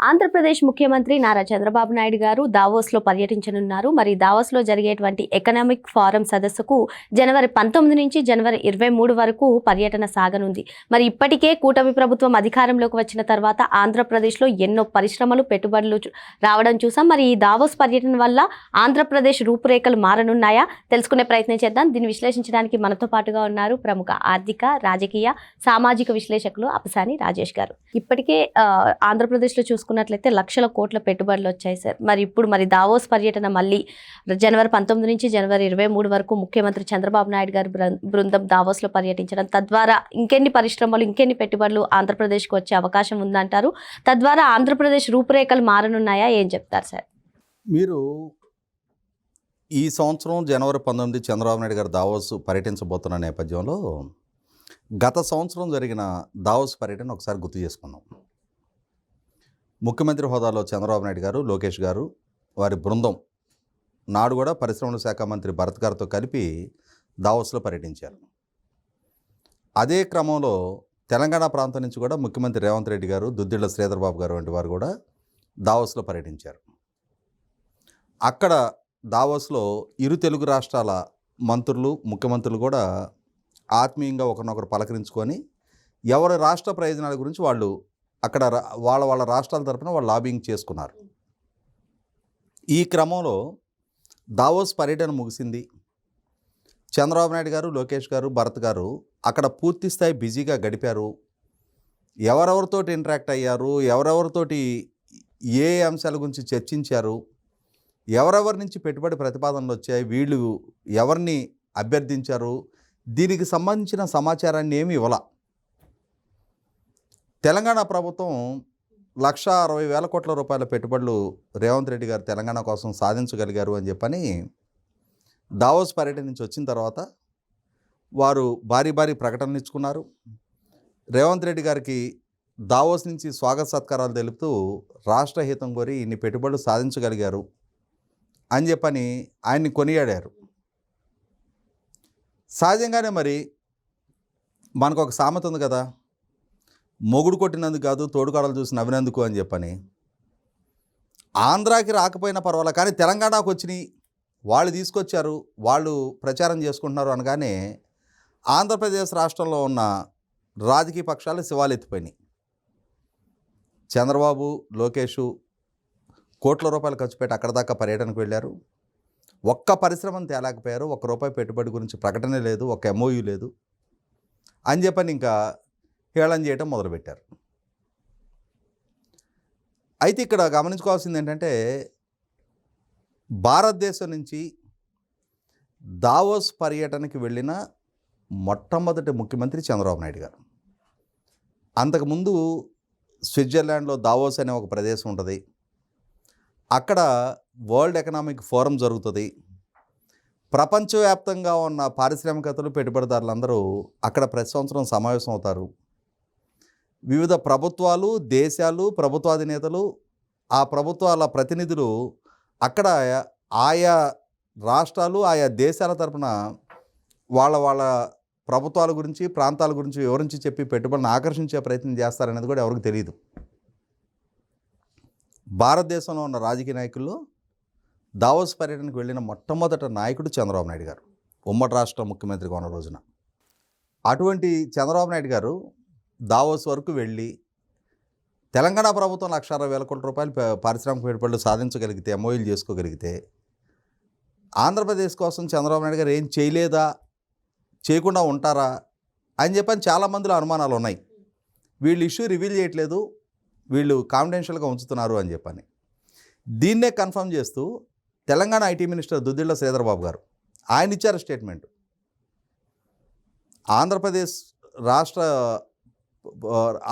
ఆంధ్రప్రదేశ్ ముఖ్యమంత్రి నారా చంద్రబాబు నాయుడు గారు దావోస్లో పర్యటించనున్నారు. మరి దావోస్లో జరిగేటువంటి ఎకనామిక్ ఫోరం సదస్సుకు జనవరి 19 నుంచి జనవరి 23 వరకు పర్యటన సాగనుంది. మరి ఇప్పటికే కూటమి ప్రభుత్వం అధికారంలోకి వచ్చిన తర్వాత ఆంధ్రప్రదేశ్లో ఎన్నో పరిశ్రమలు పెట్టుబడులు రావడం చూసాం. మరి ఈ దావోస్ పర్యటన వల్ల ఆంధ్రప్రదేశ్ రూపురేఖలు మారనున్నాయా? తెలుసుకునే ప్రయత్నం చేద్దాం. దీన్ని విశ్లేషించడానికి మనతో పాటుగా ఉన్నారు ప్రముఖ ఆర్థిక, రాజకీయ, సామాజిక విశ్లేషకులు అప్పసాని రాజేష్ గారు. ఇప్పటికే ఆంధ్రప్రదేశ్లో చూసుకున్నట్లయితే లక్షల కోట్ల పెట్టుబడులు వచ్చాయి సార్. మరి ఇప్పుడు దావోస్ పర్యటన మళ్ళీ జనవరి 19 నుంచి జనవరి 23 వరకు ముఖ్యమంత్రి చంద్రబాబు నాయుడు గారి బృందం దావోస్లో పర్యటించడం, తద్వారా ఇంకెన్ని పరిశ్రమలు, ఇంకెన్ని పెట్టుబడులు ఆంధ్రప్రదేశ్కి వచ్చే అవకాశం ఉందంటారు? తద్వారా ఆంధ్రప్రదేశ్ రూపురేఖలు మారనున్నాయా? ఏం చెప్తారు సార్? మీరు ఈ సంవత్సరం జనవరి 19 చంద్రబాబు నాయుడు గారు దావోస్ పర్యటించబోతున్న నేపథ్యంలో గత సంవత్సరం జరిగిన దావోస్ పర్యటన ఒకసారి గుర్తు చేసుకున్నాం. ముఖ్యమంత్రి హోదాలో చంద్రబాబు నాయుడు గారు, లోకేష్ గారు, వారి బృందం నాడు కూడా పరిశ్రమల శాఖ మంత్రి భరత్ గారితో కలిపి దావోస్లో పర్యటించారు. అదే క్రమంలో తెలంగాణ ప్రాంతం నుంచి కూడా ముఖ్యమంత్రి రేవంత్ రెడ్డి గారు, దుద్దిళ్ల శ్రీధర్ బాబు గారు వంటి వారు కూడా దావోస్లో పర్యటించారు. అక్కడ దావోస్లో ఇరు తెలుగు రాష్ట్రాల మంత్రులు, ముఖ్యమంత్రులు కూడా ఆత్మీయంగా ఒకరినొకరు పలకరించుకొని ఎవరి రాష్ట్ర ప్రయోజనాల గురించి వాళ్ళు అక్కడ వాళ్ళ రాష్ట్రాల తరపున వాళ్ళు లాబింగ్ చేసుకున్నారు. ఈ క్రమంలో దావోస్ పర్యటన ముగిసింది. చంద్రబాబు నాయుడు గారు, లోకేష్ గారు, భరత్ గారు అక్కడ పూర్తి స్థాయి బిజీగా గడిపారు. ఎవరెవరితోటి ఇంటరాక్ట్ అయ్యారు, ఎవరెవరితోటి ఏ అంశాల గురించి చర్చించారు, ఎవరెవరి నుంచి పెట్టుబడి ప్రతిపాదనలు వచ్చాయి, వీళ్ళు ఎవరిని అభ్యర్థించారు, దీనికి సంబంధించిన సమాచారాన్ని ఏమి ఇవ్వాల. తెలంగాణ ప్రభుత్వం 1,60,000 కోట్ల రూపాయల పెట్టుబడులు రేవంత్ రెడ్డి గారు తెలంగాణ కోసం సాధించగలిగారు అని చెప్పని దావోస్ పర్యటన నుంచి వచ్చిన తర్వాత వారు భారీ ప్రకటనలు ఇచ్చుకున్నారు. రేవంత్ రెడ్డి గారికి దావోస్ నుంచి స్వాగత సత్కారాలు తెలుపుతూ రాష్ట్ర హితం కోరి ఇన్ని పెట్టుబడులు సాధించగలిగారు అని చెప్పని ఆయన్ని కొనియాడారు. సహజంగానే మరి మనకు ఒక సామెత ఉంది కదా, మొగుడు కొట్టినందుకు కాదు తోడుకాడలు చూసి నవ్వినందుకు అని చెప్పని. ఆంధ్రాకి రాకపోయినా పర్వాలే, కానీ తెలంగాణకు వచ్చినాయి, వాళ్ళు తీసుకొచ్చారు, వాళ్ళు ప్రచారం చేసుకుంటున్నారు అనగానే ఆంధ్రప్రదేశ్ రాష్ట్రంలో ఉన్న రాజకీయ పక్షాలు శివాలెత్తిపోయినాయి. చంద్రబాబు, లోకేషు కోట్ల రూపాయలు ఖర్చు పెట్టి అక్కడ దాకా పర్యటనకు వెళ్ళారు. ఒక్క పరిశ్రమను తేలేకపోయారు, ₹1 పెట్టుబడి గురించి ప్రకటన లేదు, ఒక MOU లేదు అని చెప్పని ఇంకా హేళన చేయడం మొదలుపెట్టారు. అయితే ఇక్కడ గమనించుకోవాల్సింది ఏంటంటే, భారతదేశం నుంచి దావోస్ పర్యటనకి వెళ్ళిన మొట్టమొదటి ముఖ్యమంత్రి చంద్రబాబు నాయుడు గారు. అంతకుముందు స్విట్జర్లాండ్లో దావోస్ అనే ఒక ప్రదేశం ఉంటుంది. అక్కడ వరల్డ్ ఎకనామిక్ ఫోరం జరుగుతుంది. ప్రపంచవ్యాప్తంగా ఉన్న పారిశ్రామికతలు, పెట్టుబడిదారులందరూ అక్కడ ప్రతి సంవత్సరం సమావేశం అవుతారు. వివిధ ప్రభుత్వాలు, దేశాలు, ప్రభుత్వాధినేతలు, ఆ ప్రభుత్వాల ప్రతినిధులు అక్కడ ఆయా రాష్ట్రాలు, ఆయా దేశాల తరపున వాళ్ళ ప్రభుత్వాల గురించి, ప్రాంతాల గురించి వివరించి చెప్పి పెట్టుబడిని ఆకర్షించే ప్రయత్నం చేస్తారనేది కూడా ఎవరికి తెలియదు. భారతదేశంలో ఉన్న రాజకీయ నాయకుల్లో దావోస్ పర్యటనకు వెళ్ళిన మొట్టమొదటి నాయకుడు చంద్రబాబు నాయుడు గారు, ఉమ్మడి రాష్ట్ర ముఖ్యమంత్రిగా ఉన్న రోజున. అటువంటి చంద్రబాబు నాయుడు గారు దావోస్ వరకు వెళ్ళి తెలంగాణ ప్రభుత్వం 1,60,000 కోట్ల రూపాయలు పారిశ్రామిక పెట్టుబడులు సాధించగలిగితే, MOUలు చేసుకోగలిగితే, ఆంధ్రప్రదేశ్ కోసం చంద్రబాబు నాయుడు గారు ఏం చేయలేదా, చేయకుండా ఉంటారా అని చెప్పని చాలామందిలో అనుమానాలు ఉన్నాయి. వీళ్ళు ఇష్యూ రివీల్ చేయట్లేదు, వీళ్ళు కాన్ఫిడెన్షియల్గా ఉంచుతున్నారు అని చెప్పని. దీన్నే కన్ఫర్మ్ చేస్తూ తెలంగాణ IT మినిస్టర్ దుద్దిళ్ల శ్రీధర్ బాబు గారు ఆయన ఇచ్చారు స్టేట్మెంట్.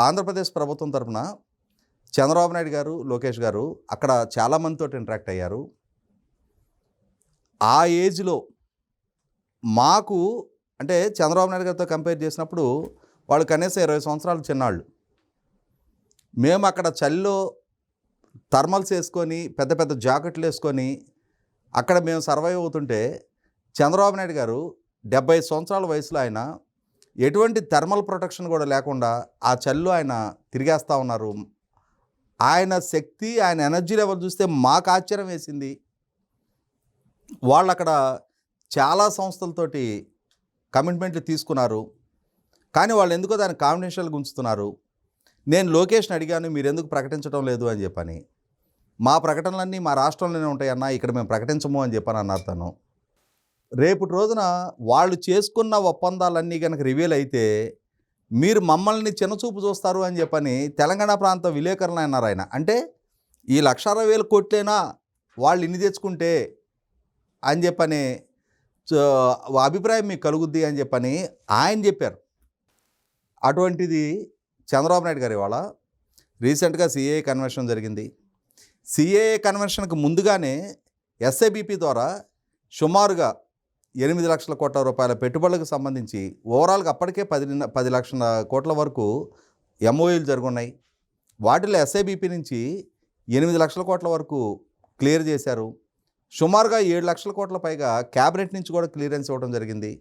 ఆంధ్రప్రదేశ్ ప్రభుత్వం తరఫున చంద్రబాబు నాయుడు గారు, లోకేష్ గారు అక్కడ చాలామందితో ఇంటరాక్ట్ అయ్యారు. ఆ ఏజ్లో మాకు అంటే చంద్రబాబు నాయుడు గారితో కంపేర్ చేసినప్పుడు వాళ్ళు కనీసం 20 సంవత్సరాలు చిన్నాళ్ళు. మేము అక్కడ చలిలో థర్మల్స్ వేసుకొని, పెద్ద జాకెట్లు వేసుకొని అక్కడ మేము సర్వైవ్ అవుతుంటే, చంద్రబాబు నాయుడు గారు 75 సంవత్సరాల వయసులో ఆయన ఎటువంటి థర్మల్ ప్రొటెక్షన్ కూడా లేకుండా ఆ చలిలో ఆయన తిరిగేస్తూ ఉన్నారు. ఆయన శక్తి, ఆయన ఎనర్జీ లెవెల్ చూస్తే మాకు ఆశ్చర్యం వేసింది. వాళ్ళు అక్కడ చాలా సంస్థలతోటి కమిట్మెంట్లు తీసుకున్నారు. కానీ వాళ్ళు ఎందుకో దాన్ని కాన్ఫిడెన్షియల్గా ఉంచుతున్నారు. నేను లోకేష్ని అడిగాను, మీరు ఎందుకు ప్రకటించడం లేదు అని చెప్పని. మా ప్రకటనలన్నీ మా రాష్ట్రంలోనే ఉంటాయన్నా, ఇక్కడ మేము ప్రకటించము అని చెప్పని అన్నారు తను. రేపటి రోజున వాళ్ళు చేసుకున్న ఒప్పందాలన్నీ కనుక రివీల్ అయితే మీరు మమ్మల్ని చిన్నచూపు చూస్తారు అని చెప్పని తెలంగాణ ప్రాంత విలేకరులు అన్నారు ఆయన. అంటే ఈ 1,60,000 కోట్లేనా వాళ్ళు ఇన్ని తెచ్చుకుంటే అని చెప్పని అభిప్రాయం మీకు కలుగుద్ది అని చెప్పని ఆయన చెప్పారు. అటువంటిది చంద్రబాబు నాయుడు గారు ఇవాళ రీసెంట్గా సిఏఏ కన్వెన్షన్ జరిగింది. సిఏఏ కన్వెన్షన్కి ముందుగానే ఎస్ఐబిపి ద్వారా సుమారుగా 8 లక్షల కోట్ల రూపాయల పెట్టుబడులకు సంబంధించి ఓవరాల్గా అప్పటికే 10 లక్షల కోట్ల వరకు ఎంఓయూలు జరుగున్నాయి. వాటిలో ఎస్ఐబిపి నుంచి 8 లక్షల కోట్ల వరకు క్లియర్ చేశారు. సుమారుగా 7 లక్షల కోట్ల పైగా క్యాబినెట్ నుంచి కూడా క్లియరెన్స్ ఇవ్వడం జరిగింది.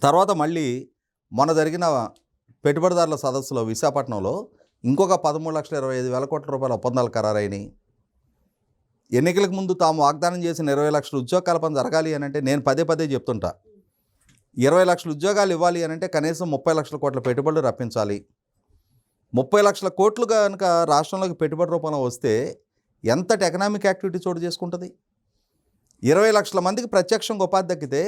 తర్వాత మళ్ళీ మొన్న జరిగిన పెట్టుబడిదారుల సదస్సులో విశాఖపట్నంలో ఇంకొక 13,25,000 కోట్ల రూపాయల ఒప్పందాలు ఖరారైనాయి. ఎన్నికలకు ముందు తాము వాగ్దానం చేసిన 20 లక్షల ఉద్యోగ కల్పన జరగాలి అని అంటే నేను పదే చెప్తుంటా, 20 లక్షల ఉద్యోగాలు ఇవ్వాలి అని అంటే కనీసం 30 లక్షల కోట్ల పెట్టుబడులు రప్పించాలి. 30 లక్షల కోట్లు కనుక రాష్ట్రంలోకి పెట్టుబడి రూపంలో వస్తే ఎంతటి ఎకనామిక్ యాక్టివిటీ చోటు చేసుకుంటుంది. 20 లక్షల మందికి ప్రత్యక్షంగా ఉపాధి దక్కితే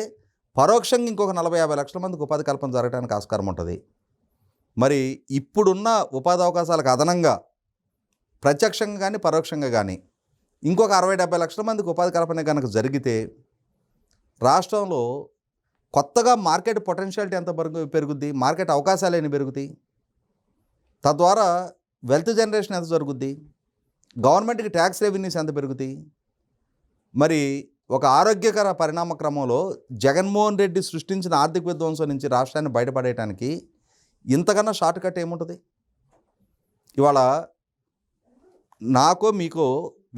పరోక్షంగా ఇంకొక 40-50 లక్షల మందికి ఉపాధి కల్పన జరగడానికి ఆస్కారం ఉంటుంది. మరి ఇప్పుడున్న ఉపాధి అవకాశాలకు అదనంగా ప్రత్యక్షంగా కానీ పరోక్షంగా కానీ ఇంకొక 60-70 లక్షల మందికి ఉపాధి కల్పన కనుక జరిగితే రాష్ట్రంలో కొత్తగా మార్కెట్ పొటెన్షియాలిటీ ఎంత పెరుగుద్ది, మార్కెట్ అవకాశాలు ఎన్ని పెరుగుతాయి, తద్వారా వెల్త్ జనరేషన్ ఎంత జరుగుద్ది, గవర్నమెంట్కి ట్యాక్స్ రెవెన్యూస్ ఎంత పెరుగుతాయి. మరి ఒక ఆరోగ్యకర పరిణామ క్రమంలో జగన్మోహన్ రెడ్డి సృష్టించిన ఆర్థిక విధ్వంసం నుంచి రాష్ట్రాన్ని బయటపడేయడానికి ఇంతకన్నా షార్ట్ కట్ ఏముంటుంది. ఇవాళ నాకో మీకో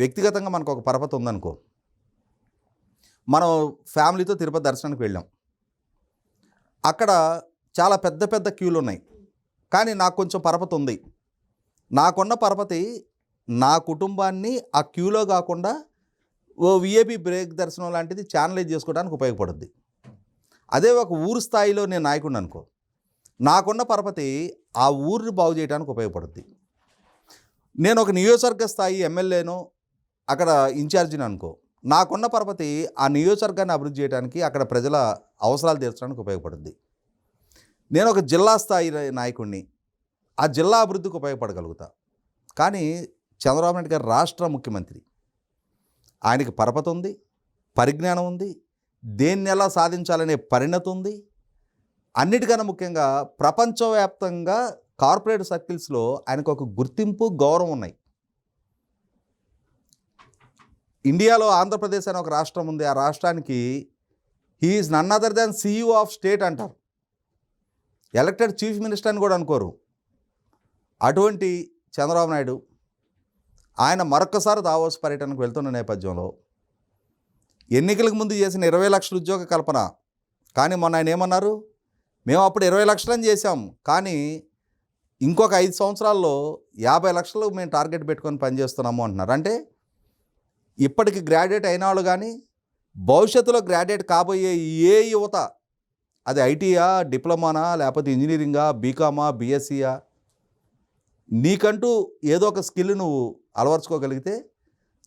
వ్యక్తిగతంగా మనకు ఒక పరపతి ఉందనుకో, మనం ఫ్యామిలీతో తిరుపతి దర్శనానికి వెళ్ళాం. అక్కడ చాలా పెద్ద క్యూలు ఉన్నాయి. కానీ నాకు కొంచెం పరపతి ఉంది. నాకున్న పరపతి నా కుటుంబాన్ని ఆ క్యూలో కాకుండా ఓ విఐపి బ్రేక్ దర్శనం లాంటిది ఛానలైజ్ చేసుకోవడానికి ఉపయోగపడుద్ది. అదే ఒక ఊరు స్థాయిలో నేను నాయకుడిని అనుకో, నాకున్న పరపతి ఆ ఊరిని బాగు చేయడానికి ఉపయోగపడుద్ది. నేను ఒక నియోజకవర్గ స్థాయి ఎమ్మెల్యేను, అక్కడ ఇన్ఛార్జిని అనుకో, నాకున్న పరపతి ఆ నియోజకవర్గాన్ని అభివృద్ధి చేయడానికి, అక్కడ ప్రజల అవసరాలు తీర్చడానికి ఉపయోగపడుద్ది. నేను ఒక జిల్లా స్థాయి నాయకుడిని, ఆ జిల్లా అభివృద్ధికి ఉపయోగపడగలుగుతా. కానీ చంద్రబాబు నాయుడు గారు రాష్ట్ర ముఖ్యమంత్రి, ఆయనకి పరపతి ఉంది, పరిజ్ఞానం ఉంది, దేన్ని ఎలా సాధించాలనే పరిణతి ఉంది. అన్నిటికన్నా ముఖ్యంగా ప్రపంచవ్యాప్తంగా కార్పొరేట్ సర్కిల్స్లో ఆయనకు ఒక గుర్తింపు, గౌరవం ఉన్నాయి. ఇండియాలో ఆంధ్రప్రదేశ్ అనే ఒక రాష్ట్రం ఉంది. ఆ రాష్ట్రానికి he is none other than CEO of state అంటారు. ఎలక్టెడ్ చీఫ్ మినిస్టర్ అని కూడా అనుకోరు. అటువంటి చంద్రబాబు నాయుడు ఆయన మరొకసారి దావోస్ పర్యటనకు వెళ్తున్న నేపథ్యంలో ఎన్నికలకు ముందు చేసిన 20 లక్షల ఉద్యోగ కల్పన, కానీ మొన్న ఆయన ఏమన్నారు, మేము అప్పుడు 20 లక్షలని చేశాం, కానీ ఇంకొక 5 సంవత్సరాల్లో 50 లక్షలు మేము టార్గెట్ పెట్టుకొని పనిచేస్తున్నాము అంటున్నారు. అంటే ఇప్పటికి గ్రాడ్యుయేట్ అయిన వాళ్ళు కానీ భవిష్యత్తులో గ్రాడ్యుయేట్ కాబోయే ఏ యువత, అది ఐటీయా, డిప్లొమానా, లేకపోతే ఇంజనీరింగా, బీకామా, బీఎస్సీయా, నీకంటూ ఏదో ఒక స్కిల్ నువ్వు అలవర్చుకోగలిగితే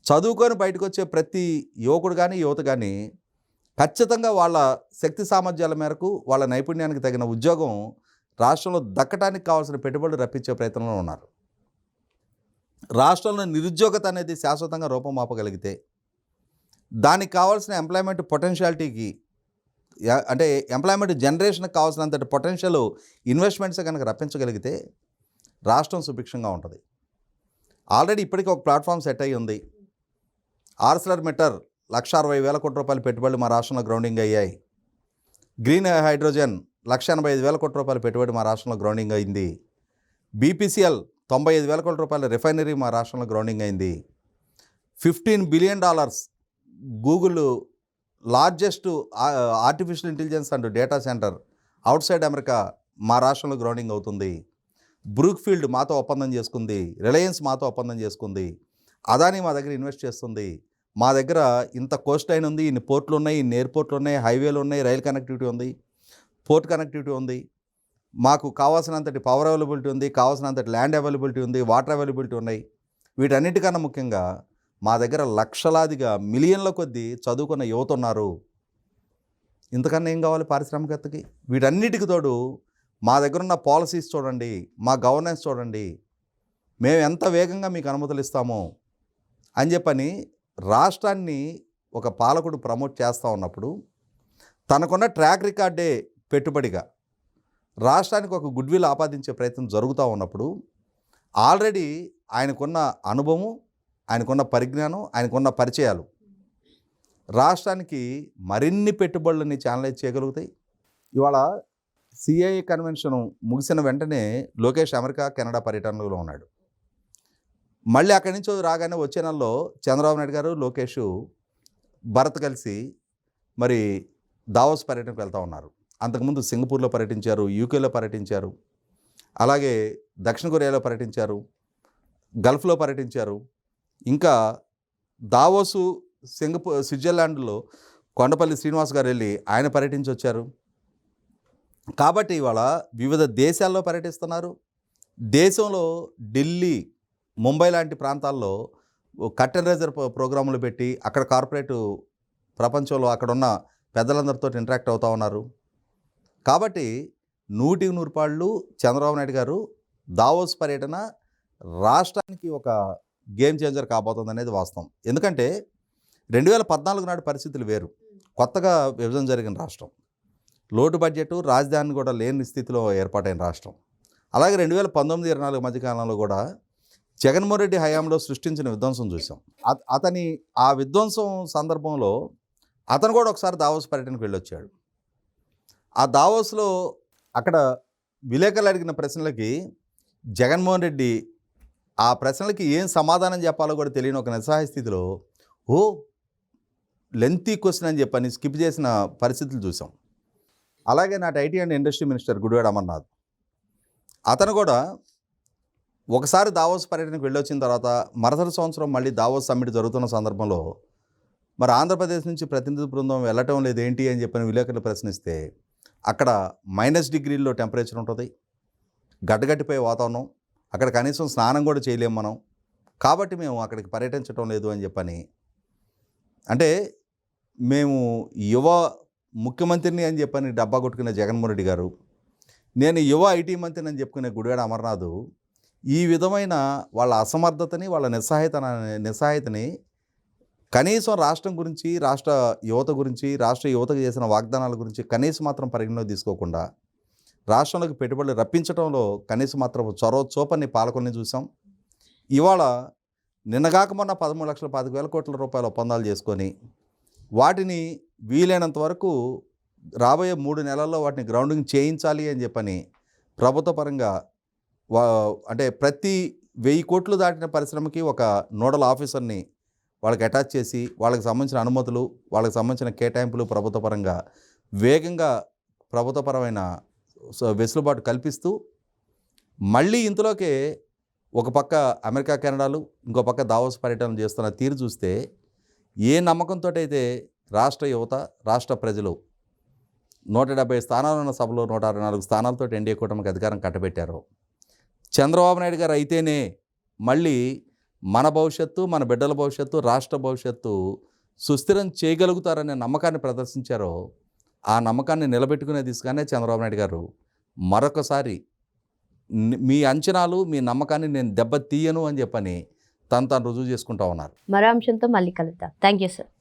చదువుకొని బయటకు వచ్చే ప్రతి యువకుడు కానీ యువత కానీ ఖచ్చితంగా వాళ్ళ శక్తి సామర్థ్యాల మేరకు వాళ్ళ నైపుణ్యానికి తగిన ఉద్యోగం రాష్ట్రంలో దక్కడానికి కావాల్సిన పెట్టుబడులు రప్పించే ప్రయత్నంలో ఉన్నారు. రాష్ట్రంలో నిరుద్యోగత అనేది శాశ్వతంగా రూపమాపగలిగితే దానికి కావాల్సిన ఎంప్లాయ్మెంట్ పొటెన్షియాలిటీకి, అంటే ఎంప్లాయ్మెంట్ జనరేషన్కి కావాల్సినంత పొటెన్షియల్ ఇన్వెస్ట్మెంట్స్ కనుక రప్పించగలిగితే రాష్ట్రం సుభిక్షంగా ఉంటుంది. ఆల్రెడీ ఇప్పటికీ ఒక ప్లాట్ఫామ్ సెట్ అయ్యి ఉంది. ఆర్సిలర్మిట్టర్ 1,60,000 కోట్ల రూపాయల పెట్టుబడులు మా రాష్ట్రంలో గ్రౌండింగ్ అయ్యాయి. గ్రీన్ హైడ్రోజన్ 1,85,000 కోట్ల రూపాయల పెట్టుబడి మా రాష్ట్రంలో గ్రౌండింగ్ అయింది. BPCL 95,000 కోట్ల రూపాయల రిఫైనరీ మా రాష్ట్రంలో గ్రౌండింగ్ అయింది. $15 billion Google largest artificial intelligence and data centre out side America మా రాష్ట్రంలో గ్రౌండింగ్ అవుతుంది. బ్రూక్ఫీల్డ్ మాతో ఒప్పందం చేసుకుంది, రిలయన్స్ మాతో ఒప్పందం చేసుకుంది, అదానీ మా దగ్గర ఇన్వెస్ట్ చేస్తుంది, మా దగ్గర ఇంత కోస్ట్ లైన్ ఉంది, ఇన్ని పోర్ట్లు ఉన్నాయి, ఇన్ని ఎయిర్పోర్ట్లు ఉన్నాయి, హైవేలు ఉన్నాయి, రైల్ కనెక్టివిటీ ఉంది, పోర్ట్ కనెక్టివిటీ ఉంది, మాకు కావాల్సినంతటి పవర్ అవైలబిలిటీ ఉంది, కావాల్సినంతటి ల్యాండ్ అవైలబిలిటీ ఉంది, వాటర్ అవైలబిలిటీ ఉన్నాయి. వీటన్నిటికన్నా ముఖ్యంగా మా దగ్గర లక్షలాదిగా మిలియన్ల కొద్దీ చదువుకున్న యువత ఉన్నారు. ఇంతకన్నా ఏం కావాలి పారిశ్రామికవేత్తకి? వీటన్నిటికి తోడు మా దగ్గర ఉన్న పాలసీస్ చూడండి, మా గవర్నెన్స్ చూడండి, మేము ఎంత వేగంగా మీకు అనుమతులు ఇస్తామో అని చెప్పని రాష్ట్రాన్ని ఒక పాలకుడు ప్రమోట్ చేస్తూ ఉన్నప్పుడు తనకున్న ట్రాక్ రికార్డే పెట్టుబడిగా రాష్ట్రానికి ఒక గుడ్ విల్ ఆపాదించే ప్రయత్నం జరుగుతూ ఉన్నప్పుడు ఆల్రెడీ ఆయనకున్న అనుభవం, ఆయనకున్న పరిజ్ఞానం, ఆయనకున్న పరిచయాలు రాష్ట్రానికి మరిన్ని పెట్టుబడులని ఛానలైజ్ చేయగలుగుతాయి. ఇవాళ సిఐఏ కన్వెన్షన్ ముగిసిన వెంటనే లోకేష్ అమెరికా, కెనడా పర్యటనలో ఉన్నాడు. మళ్ళీ అక్కడి నుంచి రాగానే వచ్చే నెలలో చంద్రబాబు నాయుడు గారు, లోకేష్, భరత్ కలిసి మరి దావోస్ పర్యటనకు వెళ్తూ ఉన్నారు. అంతకుముందు సింగపూర్లో పర్యటించారు, యూకేలో పర్యటించారు, అలాగే దక్షిణ కొరియాలో పర్యటించారు, గల్ఫ్లో పర్యటించారు. ఇంకా దావోసు స్విట్జర్లాండ్లో కొండపల్లి శ్రీనివాస్ గారు వెళ్ళి ఆయన పర్యటించి వచ్చారు. కాబట్టి ఇవాళ వివిధ దేశాల్లో పర్యటిస్తున్నారు. దేశంలో ఢిల్లీ, ముంబై లాంటి ప్రాంతాల్లో కట్ అండ్ రైజర్ ప్రోగ్రాములు పెట్టి అక్కడ కార్పొరేట్ ప్రపంచంలో అక్కడున్న పెద్దలందరితో ఇంటరాక్ట్ అవుతూ ఉన్నారు. కాబట్టి 100 పాళ్ళు చంద్రబాబు నాయుడు గారు దావోస్ పర్యటన రాష్ట్రానికి ఒక గేమ్ చేంజర్ కాబోతుంది అనేది వాస్తవం. ఎందుకంటే 2014 నాటి పరిస్థితులు వేరు. కొత్తగా విభజన జరిగిన రాష్ట్రం, లోటు బడ్జెట్, రాజధాని కూడా లేని స్థితిలో ఏర్పాటైన రాష్ట్రం. అలాగే 2019-24 మధ్యకాలంలో కూడా జగన్మోహన్ రెడ్డి హయాంలో సృష్టించిన విధ్వంసం చూసాం. అతని ఆ విధ్వంసం సందర్భంలో అతను కూడా ఒకసారి దావోస్ పర్యటనకు వెళ్ళొచ్చాడు. ఆ దావోస్లో అక్కడ విలేకరులు అడిగిన ప్రశ్నలకి జగన్మోహన్ రెడ్డి ఆ ప్రశ్నలకి ఏం సమాధానం చెప్పాలో కూడా తెలియని ఒక నిస్సహాయ స్థితిలో లెంతీ క్వశ్చన్ అని చెప్పని స్కిప్ చేసిన పరిస్థితులు చూసాం. అలాగే నాటి IT and industry minister Gudivada Amarnath, అతను కూడా ఒకసారి దావోస్ పర్యటనకు వెళ్ళొచ్చిన తర్వాత మరుసటి సంవత్సరం మళ్ళీ దావోస్ సమ్మిట్ జరుగుతున్న సందర్భంలో మరి ఆంధ్రప్రదేశ్ నుంచి ప్రతినిధి బృందం వెళ్ళటం లేదేంటి అని చెప్పని విలేకరులు ప్రశ్నిస్తే అక్కడ -డిగ్రీల్లో టెంపరేచర్ ఉంటుంది, గడ్డగట్టిపోయే వాతావరణం, అక్కడ కనీసం స్నానం కూడా చేయలేము మనం, కాబట్టి మేము అక్కడికి పర్యటించడం లేదు అని చెప్పని. అంటే మేము యువ ముఖ్యమంత్రిని అని చెప్పని డబ్బా కొట్టుకునే జగన్మోహన్ రెడ్డి గారు, నేను యువ ఐటీ మంత్రిని అని చెప్పుకునే గుడివాడ అమర్నాథ్ ఈ విధమైన వాళ్ళ అసమర్థతని, వాళ్ళ నిస్సహాయతని కనీసం రాష్ట్రం గురించి, రాష్ట్ర యువత గురించి, రాష్ట్ర యువతకు చేసిన వాగ్దానాల గురించి కనీసం మాత్రం పరిగణలోకి తీసుకోకుండా రాష్ట్రంలోకి పెట్టుబడులు రప్పించడంలో కనీసం మాత్రం చొరవ చూపని పాలకుల్ని చూసాం. ఇవాళ నిన్నగాక మొన్న 13,25,000 కోట్ల రూపాయల ఒప్పందాలు చేసుకొని వాటిని వీలైనంత వరకు రాబోయే 3 నెలల్లో వాటిని గ్రౌండింగ్ చేయించాలి అని చెప్పని ప్రభుత్వ పరంగా అంటే ప్రతి 1000 కోట్లు దాటిన పరిశ్రమకి ఒక నోడల్ ఆఫీసర్ని వాళ్ళకి అటాచ్ చేసి వాళ్ళకి సంబంధించిన అనుమతులు, వాళ్ళకి సంబంధించిన కేటాయింపులు ప్రభుత్వ పరంగా వేగంగా ప్రభుత్వపరమైన వెసులుబాటు కల్పిస్తూ మళ్ళీ ఇంతలోకే ఒక పక్క అమెరికా, కెనడాలు, ఇంకో పక్క దావోస్ పర్యటన చేస్తున్న తీరు చూస్తే ఏ నమ్మకంతో అయితే రాష్ట్ర యువత, రాష్ట్ర ప్రజలు 170 స్థానాలు ఉన్న సభలో 164 స్థానాలతో ఎన్డీఏ కూటమికి అధికారం కట్టబెట్టారు. చంద్రబాబు నాయుడు గారు అయితేనే మళ్ళీ మన భవిష్యత్తు, మన బిడ్డల భవిష్యత్తు, రాష్ట్ర భవిష్యత్తు సుస్థిరం చేయగలుగుతారనే నమ్మకాన్ని ప్రదర్శించారో ఆ నమ్మకాన్ని నిలబెట్టుకునే దిశగానే చంద్రబాబు నాయుడు గారు మరొకసారి మీ అంచనాలు, మీ నమ్మకాన్ని నేను దెబ్బ తీయను అని చెప్పని తను రుజువు చేసుకుంటా ఉన్నారు. మరో అంశంతో మళ్ళీ కలుద్దాం. Thank you sir.